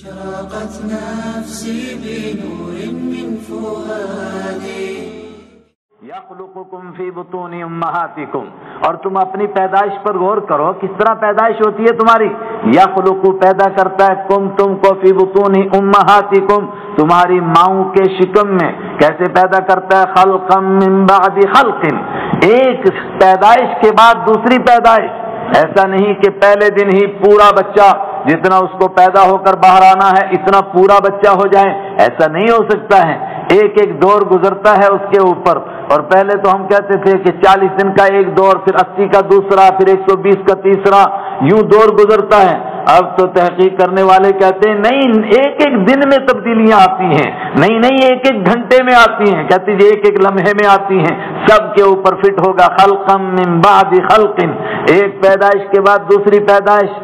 أشرقت نفسي بنور من فؤادي یخلقکم فی بطون امہاتکم، اور تم اپنی پیدائش پر غور کرو کس طرح پیدائش ہوتی ہے تمہاری۔ یخلق پیدا کرتا ہے تم کو فی بطون امہاتکم، تمہاری ماؤں کے شکم میں۔ کیسے پیدا کرتا ہے؟ خلقا من بعد خلق، ایک پیدائش کے بعد دوسری پیدائش۔ ایسا نہیں کہ پہلے دن ہی پورا بچہ جتنا اس کو پیدا ہو کر باہر آنا ہے اتنا پورا بچہ ہو جائے، ایسا نہیں ہو سکتا ہے۔ ایک ایک دور گزرتا ہے اس کے اوپر، اور پہلے تو ہم کہتے تھے کہ 40 دن کا ایک دور، پھر 80 کا دوسرا، پھر 120 کا تیسرا، یوں دور گزرتا ہے۔ اب تو تحقیق کرنے والے کہتے ہیں نہیں، ایک ایک دن میں تبدیلیاں آتی ہیں، نہیں ایک ایک گھنٹے میں آتی ہیں، کہتے جی ایک ایک لمحے میں آتی ہیں، سب کے اوپر فٹ ہوگا۔ خلقا من بعد خلق، ایک پیدائش کے بعد دوسری پیدائش،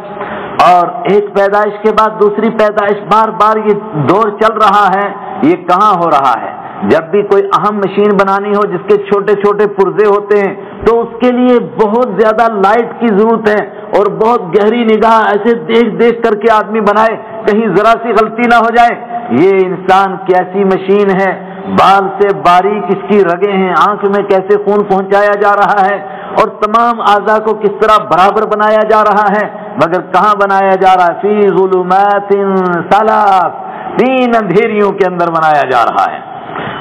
اور ایک پیدائش کے بعد دوسری پیدائش، بار بار یہ دور چل رہا ہے۔ یہ کہاں ہو رہا ہے؟ جب بھی کوئی اہم مشین بنانی ہو جس کے چھوٹے چھوٹے پرزے ہوتے ہیں تو اس کے لیے بہت زیادہ لائٹ کی ضرورت ہے، اور بہت گہری نگاہ، ایسے دیکھ کر کے آدمی بنائے کہیں ذرا سی غلطی نہ ہو جائے۔ یہ انسان کیسی مشین ہے، بال سے باریک اس کی رگیں ہیں، آنکھ میں کیسے خون پہنچایا جا رہا ہے، اور تمام اعضاء کو کس طرح برابر بنایا جا رہا ہے، مگر کہاں بنایا جا رہا ہے؟ فی ظلمات ثلاث، 3 اندھیریوں کے اندر بنایا جا رہا ہے۔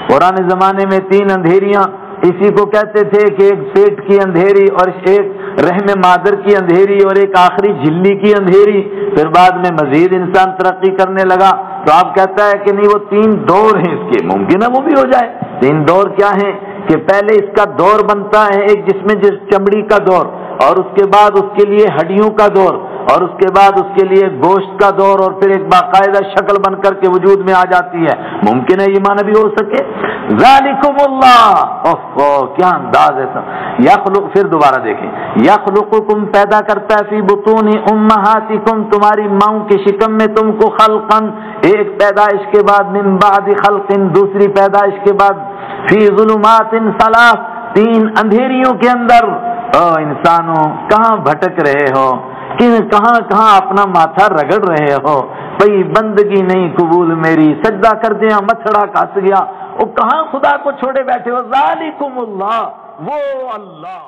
پرانے زمانے میں 3 اندھیریاں اسی کو کہتے تھے کہ ایک پیٹ کی اندھیری، اور ایک رحم مادر کی اندھیری، اور ایک آخری جھلی کی اندھیری۔ پھر بعد میں مزید انسان ترقی کرنے لگا تو آپ کہتا ہے کہ نہیں وہ 3 دور ہیں اس کے، ممکن ہے وہ بھی ہو جائے۔ 3 دور کیا ہیں کہ پہلے اس کا دور بنتا ہے ایک جس میں چمڑی کا دور، اور اس کے بعد اس کے لیے ہڈیوں کا دور، اور اس کے بعد اس کے لیے گوشت کا دور، اور پھر ایک باقاعدہ شکل بن کر کے وجود میں آ جاتی ہے۔ ممکن ہے یہ معنی بھی ہو سکے۔ ذالکم اللہ، کیا انداز ہے سب۔ یخلق، پھر دوبارہ دیکھیں، یخلقکم پیدا کرتا ہے فی بطون امہاتکم، تمہاری ماؤں کے شکم میں تم کو، خلقا ایک پیدائش کے بعد، من بعد خلق دوسری پیدائش کے بعد، فی ظلمات ثلاث 3 اندھیریوں کے اندر۔ او انسانوں کہاں بھٹک رہے ہو، کہاں کہاں اپنا ماتھا رگڑ رہے ہو، بھئی بندگی نہیں قبول میری، سجدہ کر دیا متھڑا کس گیا، وہ کہاں خدا کو چھوڑے بیٹھے ہو؟ ذالکم اللہ، وہ اللہ۔